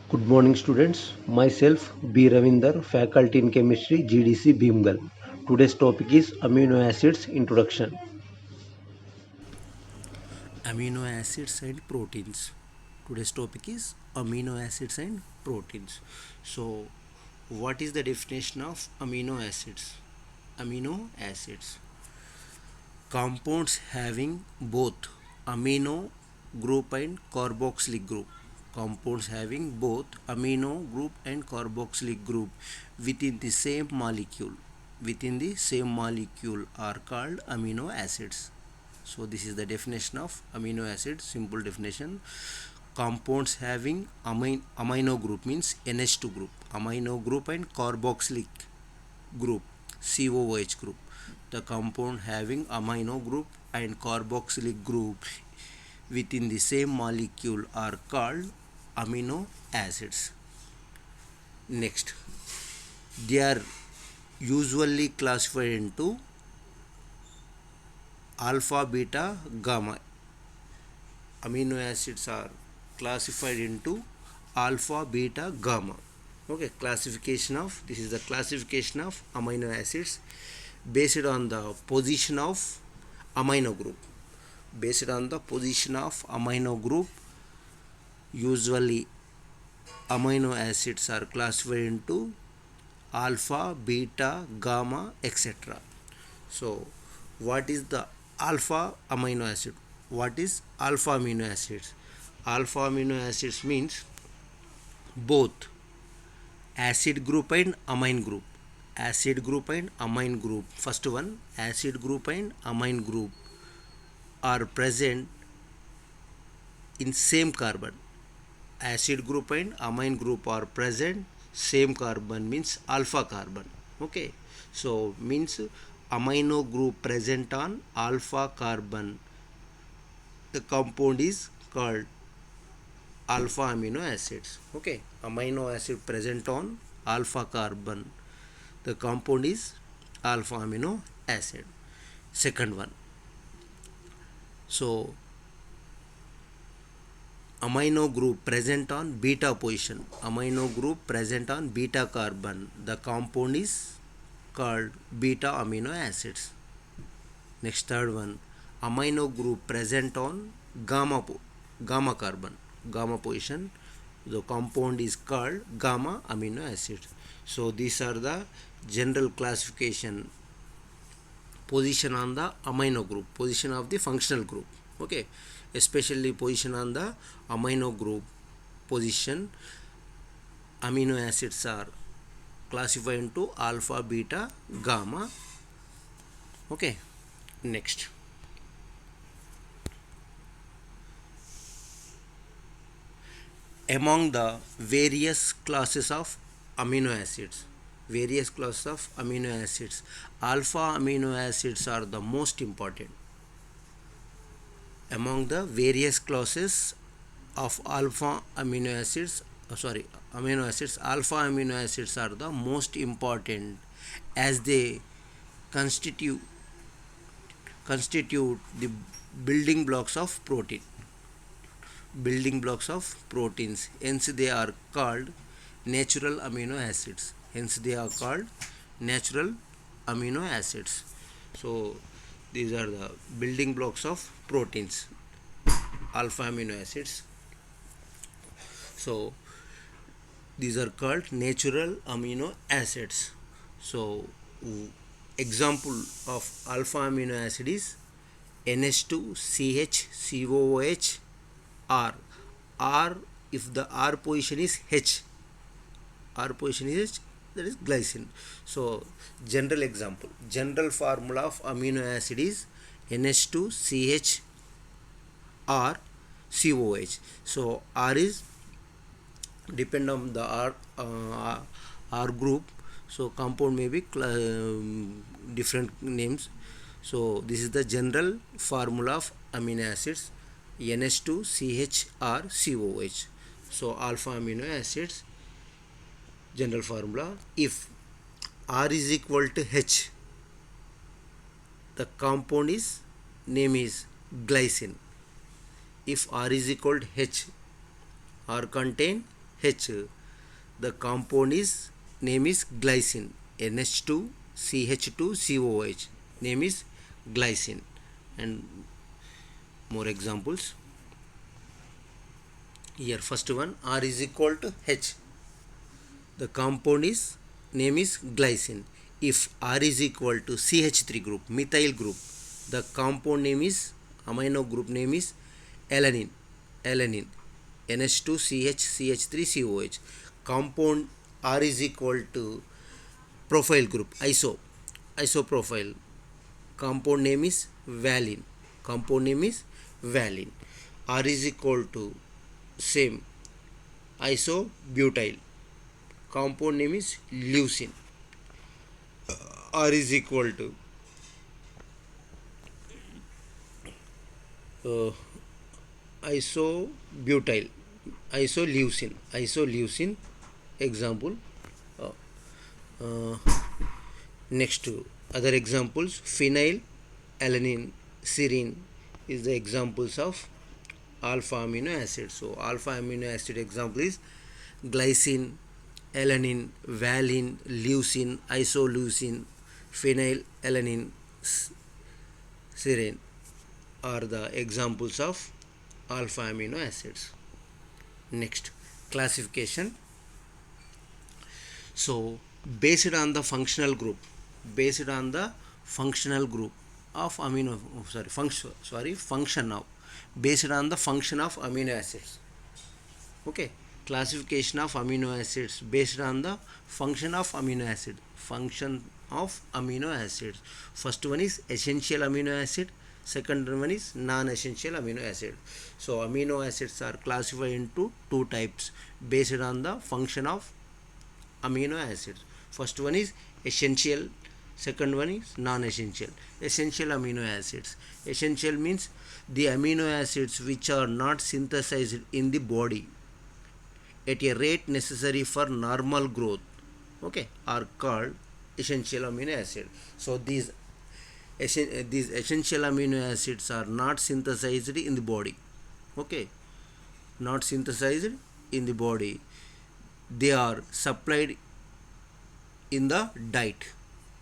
Good morning, students. Myself, B. Ravinder, Faculty in Chemistry, GDC Bhimgal. Today's topic is amino acids introduction. Amino acids and proteins. Today's topic is amino acids and proteins. So, what is the definition of amino acids? Amino acids, compounds having both amino group and carboxylic group. Compounds having both amino group and carboxylic group within the same molecule. Within the same molecule are called amino acids. So this is the definition of amino acid. Simple definition: compounds having amino group means NH2 group, amino group and carboxylic group, COOH group. The compound having amino group and carboxylic group within the same molecule are called amino acids. Next, they are usually classified into alpha, beta, gamma. Amino acids are classified into alpha, beta, gamma. Okay, classification of this is the classification of amino acids based on the position of amino group. Based on the position of amino group, usually amino acids are classified into alpha, beta, gamma, etc. So, what is the alpha amino acid? What is alpha amino acids? Alpha amino acids means both acid group and amine group. Acid group and amine group. First one, acid group and amine group are present in same carbon. Acid group and amine group are present same carbon means alpha carbon. Okay, so means amino group present on alpha carbon, the compound is called alpha amino acids. Okay, amino acid present on alpha carbon, the compound is alpha amino acid. Second one, so amino group present on beta position, amino group present on beta carbon, the compound is called beta amino acids. Next, third one, amino group present on gamma carbon, gamma position, the compound is called gamma amino acids. So these are the general classification, position on the amino group, position of the functional group. Okay, especially position on the amino group position, amino acids are classified into alpha, beta, gamma. Okay, next, among the various classes of amino acids, various classes of amino acids, alpha amino acids are the most important. Among the various classes of alpha amino acids, amino acids, alpha amino acids are the most important as they constitute constitute the building blocks of protein, building blocks of proteins, hence they are called natural amino acids, hence they are called natural amino acids. So these are the building blocks of proteins, alpha amino acids. So these are called natural amino acids. So example of alpha amino acid is NH2CH R. R, if the R position is H, R position is H, that is glycine. So general example, general formula of amino acid is NH2CH R COH. So R is depend on the R group, so compound may be different names. So this is the general formula of amino acids, NH2CHRCOH. So alpha amino acids general formula, if R is equal to H, the compound is name is glycine. If R is equal to H, R contain H. The compound is name is glycine. NH2 CH2 COH. Name is glycine. And more examples. Here first one, R is equal to H. The compound is name is glycine. If R is equal to CH3 group, methyl group, the compound name is amino group name is alanine. Alanine. NH2CH3COH. Compound R is equal to profile group isopropyl. Compound name is valine. Compound name is valine. R is equal to same isobutyl. Compound name is leucine. R is equal to isobutyl, isoleucine. Example. uh, uh, Next other examples, phenyl alanine serine is the examples of alpha amino acid. So alpha amino acid example is glycine, alanine, valine, leucine, isoleucine, phenyl alanine serine are the examples of alpha amino acids. Next, classification. So based on the functional group of amino function of based on the function of amino acids. Okay, classification of amino acids based on the function of amino acids. First one is essential amino acid, second one is non-essential amino acid. So amino acids are classified into two types based on the function of amino acids. First one is essential, second one is non-essential. Essential amino acids. Essential means the amino acids which are not synthesized in the body at a rate necessary for normal growth, okay, are called essential amino acids. So these essential amino acids are not synthesized in the body, okay, not synthesized in the body. They are supplied in the diet,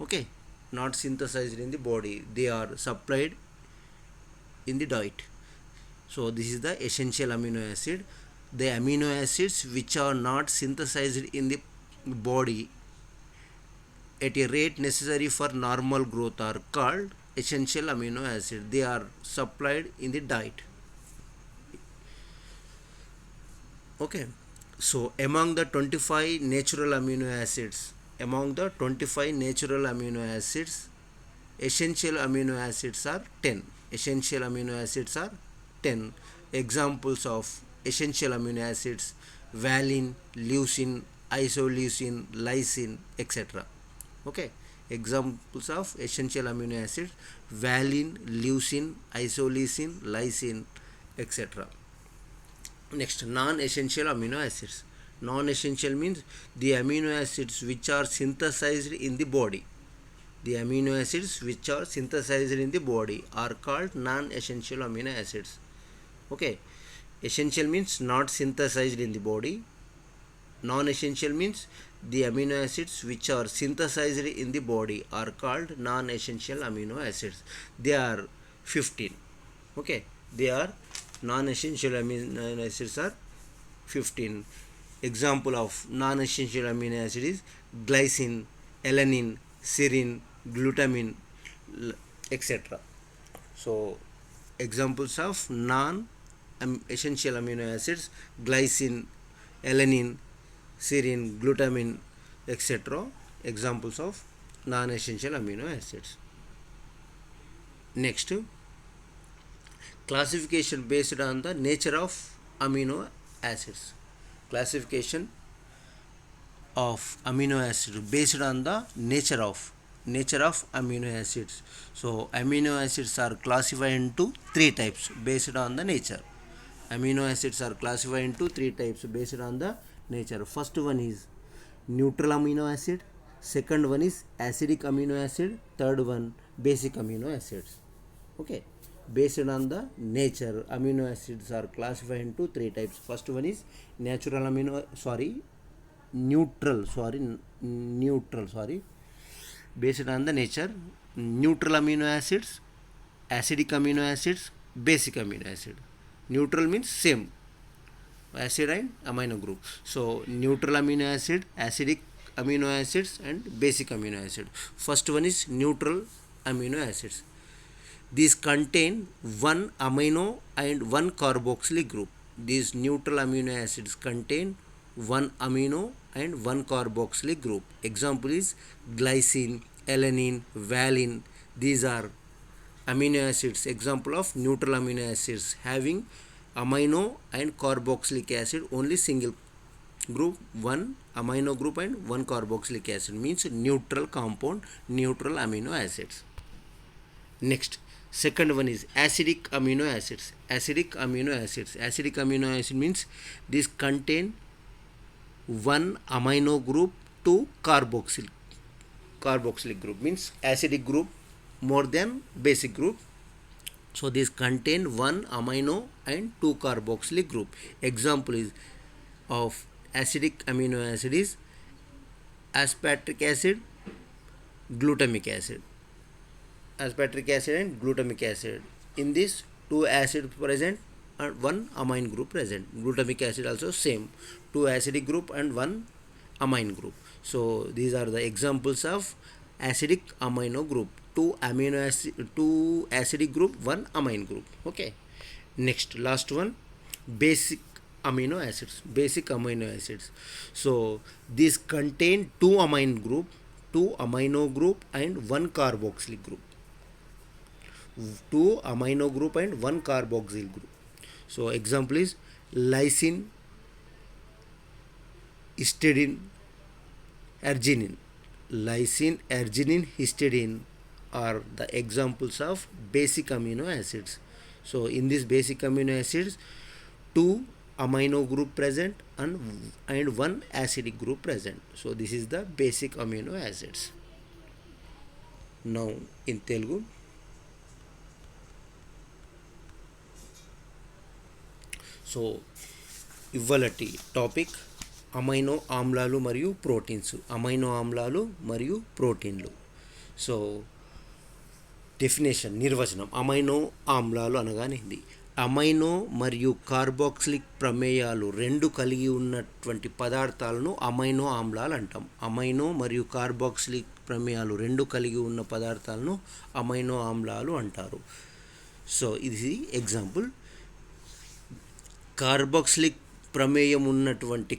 okay, not synthesized in the body, they are supplied in the diet. So this is the essential amino acid. The amino acids which are not synthesized in the body at a rate necessary for normal growth are called essential amino acid. They are supplied in the diet, okay. So among the 25 natural amino acids, essential amino acids are 10. Essential amino acids are 10. Examples of essential amino acids: valine, leucine, isoleucine, lysine, etc. Okay, examples of essential amino acids: valine, leucine, isoleucine, lysine, etc. Next, non-essential amino acids. Non-essential means the amino acids which are synthesized in the body. The amino acids which are synthesized in the body are called non-essential amino acids. Okay, essential means not synthesized in the body. Non-essential means the amino acids which are synthesized in the body are called non-essential amino acids. They are 15. Okay, they are non-essential amino acids are 15. Example of non-essential amino acid is glycine, alanine, serine, glutamine, etc. So examples of non-essential amino acids: glycine, alanine, serine, glutamine, etc. Examples of non-essential amino acids. Next, classification based on the nature of amino acids. Classification of amino acid based on the nature of amino acids. So amino acids are classified into three types based on the nature. Amino acids are classified into three types based on the nature. First one is neutral amino acid, second one is acidic amino acid, third one basic amino acids. Okay, based on the nature. Amino acids are classified into three types. First one is neutral, based on the nature. Neutral amino acids, acidic amino acids, basic amino acid. Neutral means same acid and amino group. So neutral amino acid, acidic amino acids and basic amino acid. First one is neutral amino acids. These contain one amino and one carboxylic group. These neutral amino acids contain one amino and one carboxylic group. Example is glycine, alanine, valine. These are amino acids. Example of neutral amino acids having amino and carboxylic acid only single group, one amino group and one carboxylic acid, means neutral compound, neutral amino acids. Next, second one is acidic amino acids. Acidic amino acid means these contain one amino group, two carboxylic group, means acidic group more than basic group. So these contain one amino and two carboxylic group. Example is of acidic amino acid is aspartic acid, glutamic acid. Aspartic acid and glutamic acid. In this, two acids present and one amine group present. Glutamic acid also same, two acidic group and one amine group. So these are the examples of acidic amino group. Two acidic group, one amine group. Okay. Next, last one, basic amino acids. So these contain two amino group and one carboxylic group. Two amino group and one carboxyl group. So example is lysine, histidine, arginine. Lysine, arginine, histidine are the examples of basic amino acids. So in this basic amino acids, two amino group present and one acidic group present. So this is the basic amino acids. Now in Telugu, so ఇవ్వాలటి topic amino ఆమ్లాలు మరియు proteins. Amino ఆమ్లాలు మరియు ప్రోటీన్లు. So definition, నిర్వచనం. Amino ఆమ్లాలు అనగానే ఇది అమైనో మరియు కార్బాక్సిలిక్ ప్రమేయాలు రెండు కలిగి ఉన్నటువంటి పదార్థాలను అమైనో ఆమ్లాలు అంటాం. అమైనో మరియు కార్బాక్సిలిక్ ప్రమేయాలు రెండు కలిగి ఉన్న పదార్థాలను అమైనో ఆమ్లాలు అంటారు. సో ఇది ఎగ్జాంపుల్. కార్బాక్సిలిక్ ప్రమేయం ఉన్నటువంటి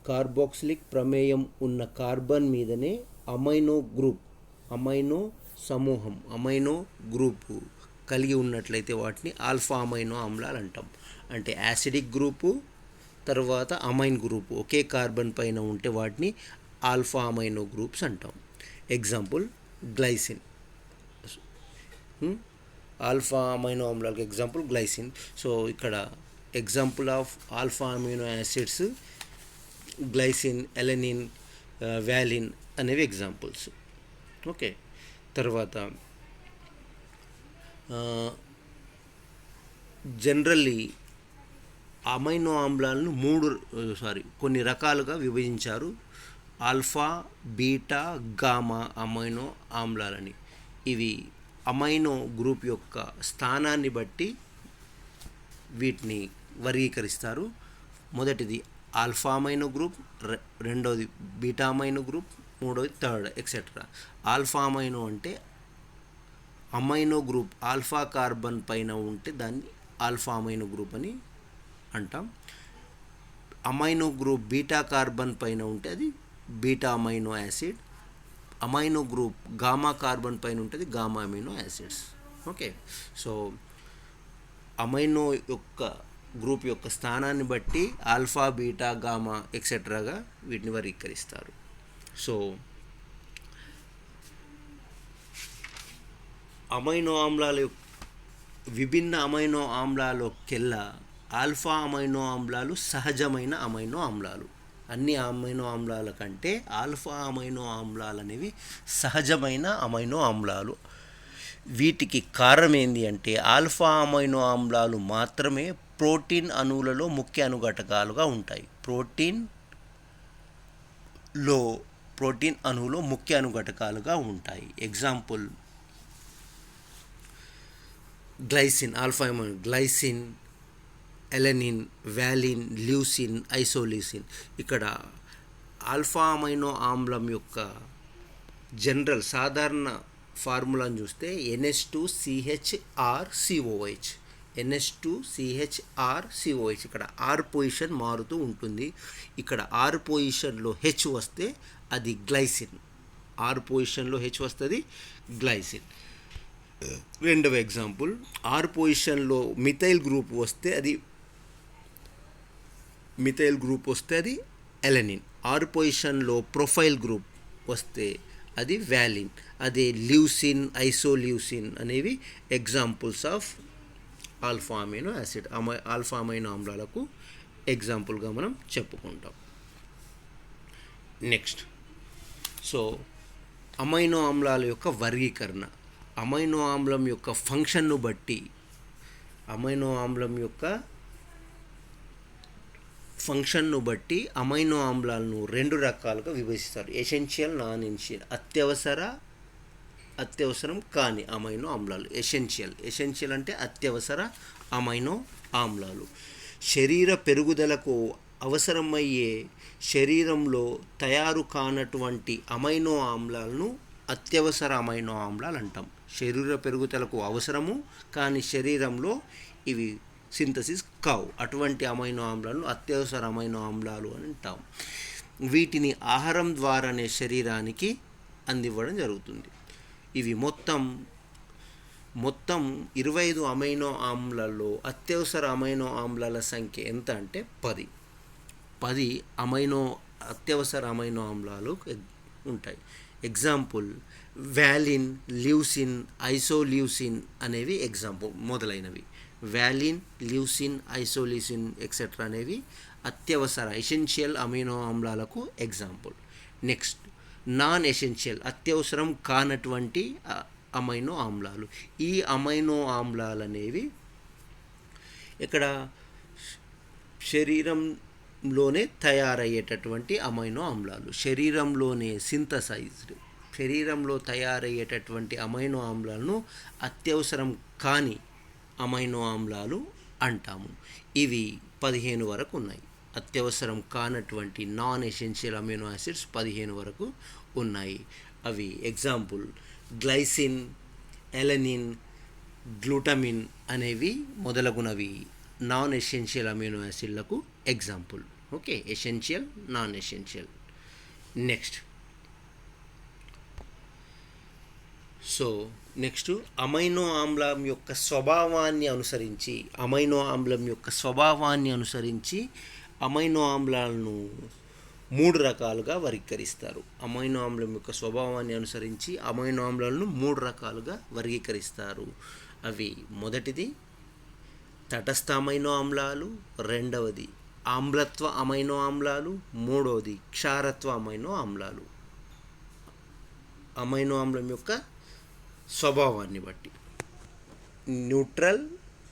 కార్బాక్సిలిక్ ప్రమేయం ఉన్న కార్బన్ మీదనే అమైనో సమూహం, అమైనో గ్రూపు కలిగి ఉన్నట్లయితే వాటిని ఆల్ఫా అమైనో ఆమ్లాలు అంటాం. అంటే యాసిడిక్ గ్రూపు తర్వాత అమైన్ గ్రూపు ఒకే కార్బన్ పైన ఉంటే వాటిని ఆల్ఫా అమైనో గ్రూప్స్ అంటాం. Example glycine. ఆల్ఫా అమైనో ఆమ్లాలకు ఎగ్జాంపుల్ గ్లైసిన్. సో ఇక్కడ example of alpha amino acids glycine, alanine, valine అనేవి ఎగ్జాంపుల్స్. ఓకే. తర్వాత జనరల్లీ అమైనో ఆమ్లాలను కొన్ని రకాలుగా విభజించారు. ఆల్ఫా, బీటా, గామా అమైనో ఆమ్లాలని. ఇవి అమైనో గ్రూప్ యొక్క స్థానాన్ని బట్టి వీటిని వర్గీకరిస్తారు. మొదటిది ఆల్ఫా అమైనో గ్రూప్, రెండోది బీటా అమైనో గ్రూప్, మూడోది థర్డ్ ఎక్సెట్రా. ఆల్ఫా అమైనో అంటే అమైనో గ్రూప్ ఆల్ఫా కార్బన్ పైన ఉంటే దాన్ని ఆల్ఫా అమైనో గ్రూప్ అని అంటాం. అమైనో గ్రూప్ బీటా కార్బన్ పైన ఉంటే అది beta amino acid. Amino group gamma carbon పైన ఉంటుంది gamma amino acids. Okay. So amino యొక్క గ్రూప్ యొక్క స్థానాన్ని బట్టి ఆల్ఫా, బీటా, గామా ఎక్సెట్రాగా వీటిని వర్గీకరిస్తారు. సో అమైనో ఆమ్లాలు విభిన్న అమైనో ఆమ్లాలకెల్లా ఆల్ఫా అమైనో ఆమ్లాలు సహజమైన అమైనో ఆమ్లాలు. అన్ని అమైనో ఆమ్లాల కంటే ఆల్ఫా అమైనో ఆమ్లాలు అనేవి సహజమైన అమైనో ఆమ్లాలు. వీటికి కారణం ఏంటి అంటే ఆల్ఫా అమైనో ఆమ్లాలు మాత్రమే ప్రోటీన్ అణువులలో ముఖ్య అనుఘటకాలుగా ఉంటాయి. ప్రోటీన్ అణువులో ముఖ్య అనుఘటకాలుగా ఉంటాయి. Example glycine, alpha amino glycine, alanine, వ్యాలిన్, leucine, isoleucine. ఇక్కడ ఆల్ఫా అమైనో ఆమ్లం యొక్క జనరల్ సాధారణ ఫార్ములాను చూస్తే NH2CHRCOH. NH2CHRCOH. ఇక్కడ ఆర్ పొజిషన్ మారుతూ ఉంటుంది. ఇక్కడ ఆర్ పొజిషన్లో హెచ్ వస్తే అది గ్లైసిన్. ఆర్ పొజిషన్లో హెచ్ వస్తుంది గ్లైసిన్. రెండవ ఎగ్జాంపుల్, ఆర్ పొజిషన్లో మిథైల్ గ్రూప్ వస్తే అది ఎలనిన్. ఆర్ పొజిషన్లో ప్రొఫైల్ గ్రూప్ వస్తే అది వ్యాలిన్. అదే ల్యూసిన్, ఐసోల్యూసిన్ అనేవి examples of alpha amino acid. Alpha amino ఆమ్లాలకు ఎగ్జాంపుల్గా మనం చెప్పుకుంటాం. నెక్స్ట్, సో అమైనో ఆమ్లాల యొక్క వర్గీకరణ. అమైనో ఆమ్లం యొక్క ఫంక్షన్ను బట్టి అమైనో ఆమ్లాలను రెండు రకాలుగా విభజిస్తారు. Essential, non essential. అత్యవసరం కాని అమైనో ఆమ్లాలు. ఎసెన్షియల్ అంటే అత్యవసర అమైనో ఆమ్లాలు. శరీర పెరుగుదలకు అవసరమయ్యే శరీరంలో తయారు కానటువంటి అమైనో ఆమ్లాలను అత్యవసర అమైనో ఆమ్లాలు అంటాం. శరీర పెరుగుదలకు అవసరము కానీ శరీరంలో ఇవి సింథసిస్ కావు, అటువంటి అమైనో ఆమ్లాలను అత్యవసర అమైనో ఆమ్లాలు అని అంటాం. వీటిని ఆహారం ద్వారానే శరీరానికి అందివ్వడం జరుగుతుంది. ఇవి మొత్తం 25 అమైనో ఆమ్లాల్లో అత్యవసర అమైనో ఆమ్లాల సంఖ్య ఎంత అంటే 10 అత్యవసర అమైనో ఆమ్లాలు ఉంటాయి. ఎగ్జాంపుల్ వ్యాలిన్, ల్యూసిన్, ఐసోల్యూసిన్ అనేవి ఎగ్జాంపుల్ మొదలైనవి. వ్యాలిన్, ల్యూసిన్, ఐసోల్యూసిన్ ఎక్సెట్రా అనేవి అత్యవసర ఎసెన్షియల్ అమైనో ఆమ్లాలకు ఎగ్జాంపుల్. నెక్స్ట్, నాన్ ఎసెన్షియల్ అత్యవసరం కానటువంటి అమైనో ఆమ్లాలు. ఈ అమైనో ఆమ్లాలు అనేవి ఇక్కడ శరీరంలోనే తయారయ్యేటటువంటి అమైనో ఆమ్లాలు. శరీరంలో తయారయ్యేటటువంటి అమైనో ఆమ్లాలను అత్యవసరం కాని అమైనో ఆమ్లాలు అంటాము. ఇవి 15 వరకు ఉన్నాయి. అత్యవసరం కానటువంటి నాన్ ఎసెన్షియల్ అమైనో యాసిడ్స్ 15 వరకు ఉన్నాయి. అవి ఎగ్జాంపుల్ గ్లైసిన్, ఎలనిన్, గ్లూటమిన్ అనేవి మొదలగునవి నాన్ ఎసెన్షియల్ అమైనో యాసిడ్లకు example. Okay, essential, non essential. Next amino ఆమ్లం యొక్క స్వభావాన్ని అనుసరించి అమైనో ఆమ్లాలను 3 రకాలుగా వర్గీకరిస్తారు. అమైనో ఆమ్లం యొక్క స్వభావాన్ని అనుసరించి అమైనో ఆమ్లాలను 3 రకాలుగా వర్గీకరిస్తారు. అవి మొదటిది తటస్థ అమైనో ఆమ్లాలు, రెండవది ఆమ్లత్వ అమైనో ఆమ్లాలు, మూడవది క్షారత్వ అమైనో ఆమ్లాలు. అమైనో ఆమ్లం యొక్క స్వభావాన్ని బట్టి న్యూట్రల్,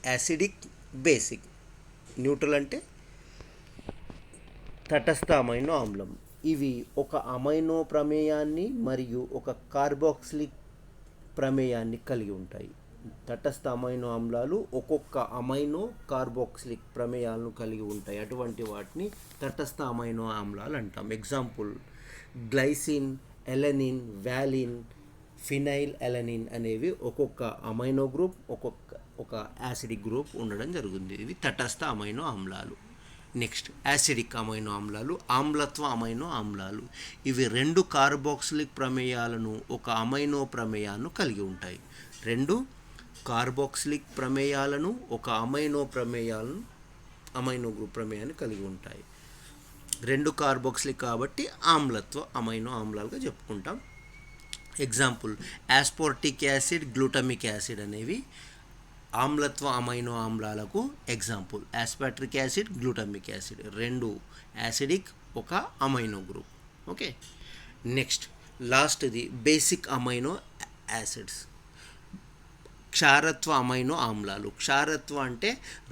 యాసిడిక్, బేసిక్. న్యూట్రల్ అంటే తటస్థ అమైనో ఆమ్లం. ఇవి ఒక అమైనో ప్రమేయాన్ని మరియు ఒక కార్బాక్సిలిక్ ప్రమేయాన్ని కలిగి ఉంటాయి. తటస్థ అమైనో ఆమ్లాలు ఒక్కొక్క అమైనో కార్బాక్సిలిక్ ప్రమేయాలను కలిగి ఉంటాయి. అటువంటి వాటిని తటస్థ అమైనో ఆమ్లాలు అంటాం. Example glycine, alanine, వ్యాలిన్, phenyl alanine అనేవి ఒక్కొక్క అమైనో గ్రూప్, ఒక యాసిడిక్ గ్రూప్ ఉండడం జరుగుతుంది. ఇవి తటస్థ అమైనో ఆమ్లాలు. నెక్స్ట్ యాసిడిక్ అమైనో ఆమ్లాలు, ఆమ్లత్వ అమైనో ఆమ్లాలు. ఇవి 2 కార్బాక్సిలిక్ ప్రమేయాలను ఒక అమైనో ప్రమేయాన్ని కలిగి ఉంటాయి. 2 కార్బాక్సిలిక్ ప్రమేయాలను ఒక అమైనో గ్రూప్ ప్రమేయాన్ని కలిగి ఉంటాయి. 2 కార్బాక్సిలిక్ కాబట్టి ఆమ్లత్వ అమైనో ఆమ్లాలుగా చెప్పుకుంటాం. Example aspartic acid, glutamic acid అనేవి ఆమ్లత్వ అమైనో ఆమ్లాలకు example. Aspartic acid, glutamic acid 2 acidic, ఒక అమైనో గ్రూప్. ఓకే, నెక్స్ట్ లాస్ట్ది బేసిక్ అమైనో యాసిడ్స్. క్షారత్వ అమైనో ఆమ్లాలు. క్షారత్వ అంటే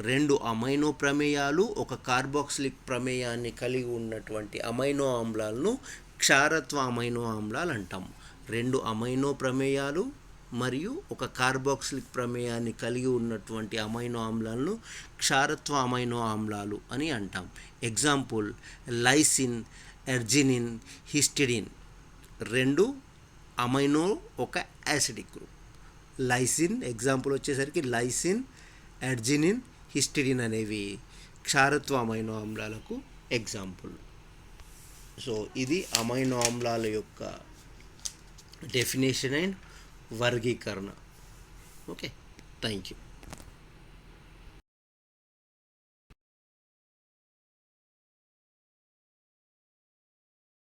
2 అమైనో ప్రమేయాలు ఒక కార్బాక్సిలిక్ ప్రమేయాన్ని కలిగి ఉన్నటువంటి అమైనో ఆమ్లాలను క్షారత్వ అమైనో ఆమ్లాలు అంటాం. 2 అమైనో ప్రమేయాలు మరియు ఒక కార్బాక్సిలిక్ ప్రమేయాన్ని కలిగి ఉన్నటువంటి అమైనో ఆమ్లాలను క్షారత్వ అమైనో ఆమ్లాలు అని అంటాం. Example lysine, arginine, histidine. 2 amino ఒక యాసిడిక్ గ్రూప్. లైసిన్ ఎగ్జాంపుల్ వచ్చేసరికి లైసిన్, ఎర్జినిన్, హిస్టిడిన్ అనేవి క్షారత్వ అమైనో ఆమ్లాలకు ఎగ్జాంపుల్. సో ఇది అమైనో ఆమ్లాల యొక్క డెఫినేషన్ అండ్ వర్గీకరణ. Okay, thank you.